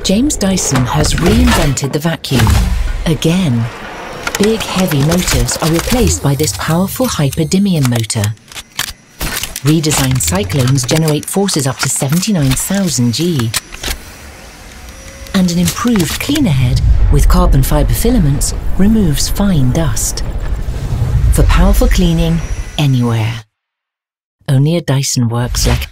James Dyson has reinvented the vacuum. Again. Big, heavy motors are replaced by this powerful hyper-dimian motor. Redesigned Cyclones generate forces up to 79,000 G. And an improved cleaner head with carbon fibre filaments removes fine dust. For powerful cleaning anywhere. Only a Dyson works like...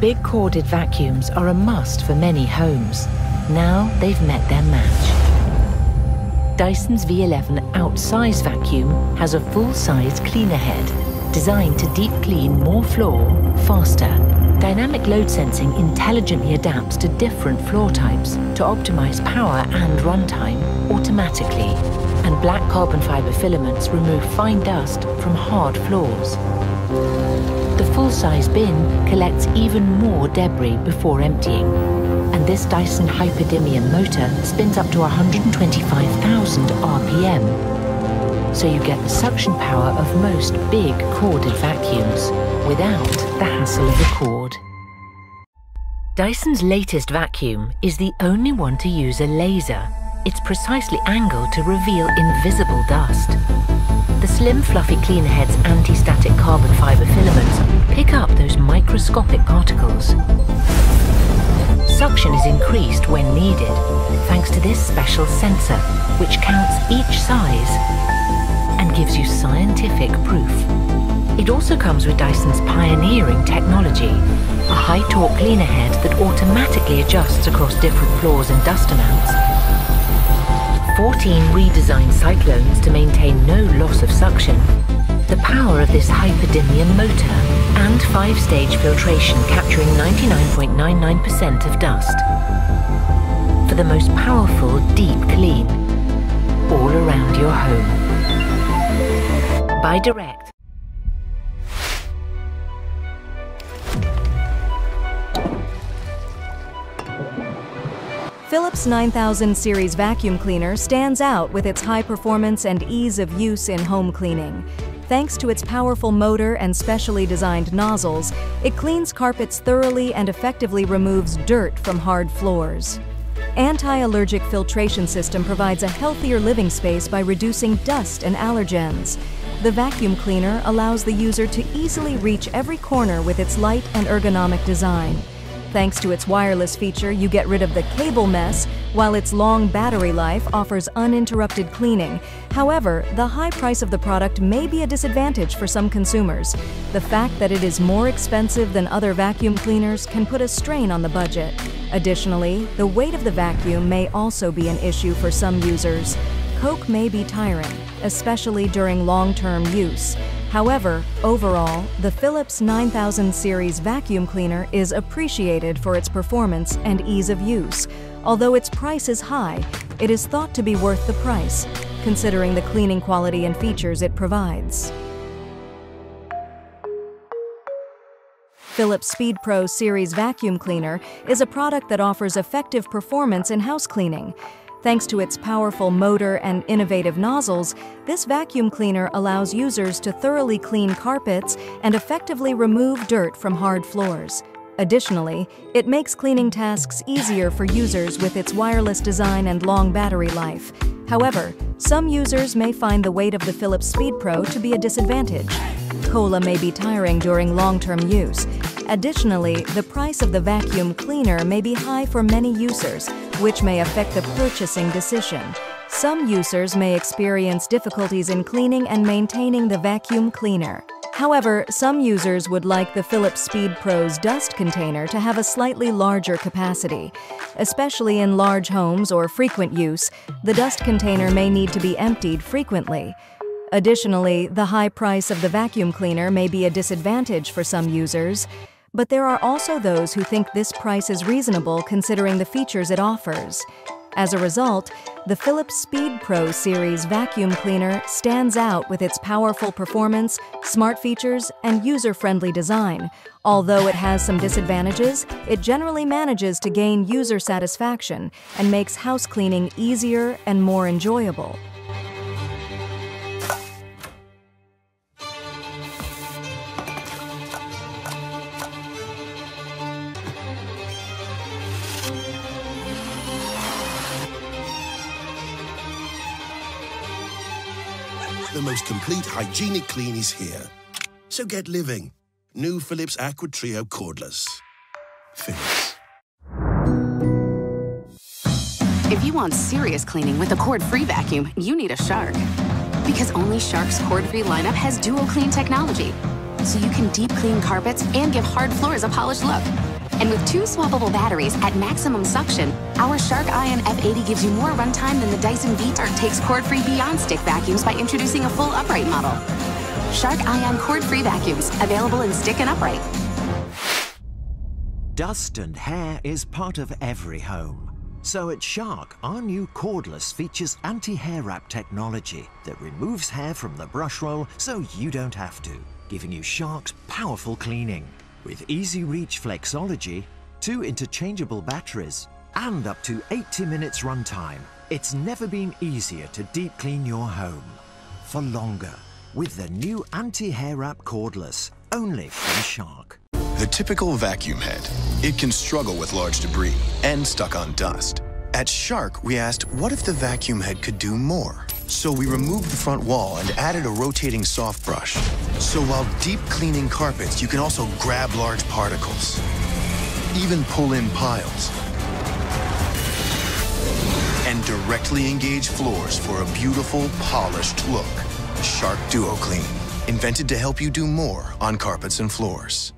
Big corded vacuums are a must for many homes. Now they've met their match. Dyson's V11 Outsize vacuum has a full-size cleaner head, designed to deep clean more floor faster. Dynamic load sensing intelligently adapts to different floor types to optimize power and runtime automatically. And black carbon fiber filaments remove fine dust from hard floors. The full-size bin collects even more debris before emptying. And this Dyson hyper-dimian motor spins up to 125,000 RPM. So you get the suction power of most big corded vacuums without the hassle of a cord. Dyson's latest vacuum is the only one to use a laser. It's precisely angled to reveal invisible dust. The slim, fluffy cleaner head's anti-static carbon fibre filaments pick up those microscopic particles. Suction is increased when needed, thanks to this special sensor, which counts each size and gives you scientific proof. It also comes with Dyson's pioneering technology, a high-torque cleaner head that automatically adjusts across different floors and dust amounts. 14 redesigned Cyclones to maintain no loss of suction, the power of this hyper-dimian motor, and 5-stage filtration capturing 99.99% of dust. For the most powerful deep clean, all around your home. Buy direct. Philips 9000 series vacuum cleaner stands out with its high performance and ease of use in home cleaning. Thanks to its powerful motor and specially designed nozzles, it cleans carpets thoroughly and effectively removes dirt from hard floors. Anti-allergic filtration system provides a healthier living space by reducing dust and allergens. The vacuum cleaner allows the user to easily reach every corner with its light and ergonomic design. Thanks to its wireless feature, you get rid of the cable mess, while its long battery life offers uninterrupted cleaning. However, the high price of the product may be a disadvantage for some consumers. The fact that it is more expensive than other vacuum cleaners can put a strain on the budget. Additionally, the weight of the vacuum may also be an issue for some users. Coke may be tiring, especially during long-term use. However, overall, the Philips 9000 series vacuum cleaner is appreciated for its performance and ease of use. Although its price is high, it is thought to be worth the price, considering the cleaning quality and features it provides. Philips Speed Pro Series Vacuum Cleaner is a product that offers effective performance in house cleaning. Thanks to its powerful motor and innovative nozzles, this vacuum cleaner allows users to thoroughly clean carpets and effectively remove dirt from hard floors. Additionally, it makes cleaning tasks easier for users with its wireless design and long battery life. However, some users may find the weight of the Philips Speed Pro to be a disadvantage. Cola may be tiring during long-term use. Additionally, the price of the vacuum cleaner may be high for many users, which may affect the purchasing decision. Some users may experience difficulties in cleaning and maintaining the vacuum cleaner. However, some users would like the Philips Speed Pro's dust container to have a slightly larger capacity. Especially in large homes or frequent use, the dust container may need to be emptied frequently. Additionally, the high price of the vacuum cleaner may be a disadvantage for some users, but there are also those who think this price is reasonable considering the features it offers. As a result, the Philips Speed Pro series vacuum cleaner stands out with its powerful performance, smart features, and user-friendly design. Although it has some disadvantages, it generally manages to gain user satisfaction and makes house cleaning easier and more enjoyable. The most complete hygienic clean is here. So get living. New Philips Aqua Trio Cordless. Philips. If you want serious cleaning with a cord-free vacuum, you need a Shark. Because only Shark's cord-free lineup has dual clean technology. So you can deep clean carpets and give hard floors a polished look. And with 2 swappable batteries at maximum suction, our Shark Ion F80 gives you more runtime than the Dyson V15 takes cord-free beyond stick vacuums by introducing a full upright model. Shark Ion cord-free vacuums, available in stick and upright. Dust and hair is part of every home. So at Shark, our new Cordless features anti-hair wrap technology that removes hair from the brush roll so you don't have to, giving you Shark's powerful cleaning. With easy reach flexology, 2 interchangeable batteries, and up to 80 minutes runtime, it's never been easier to deep clean your home. For longer, with the new anti-hair wrap Cordless, only from Shark. The typical vacuum head. It can struggle with large debris and stuck on dust. At Shark, we asked, what if the vacuum head could do more? So we removed the front wall and added a rotating soft brush. So while deep cleaning carpets, you can also grab large particles, even pull in piles, and directly engage floors for a beautiful, polished look. Shark Duo Clean, invented to help you do more on carpets and floors.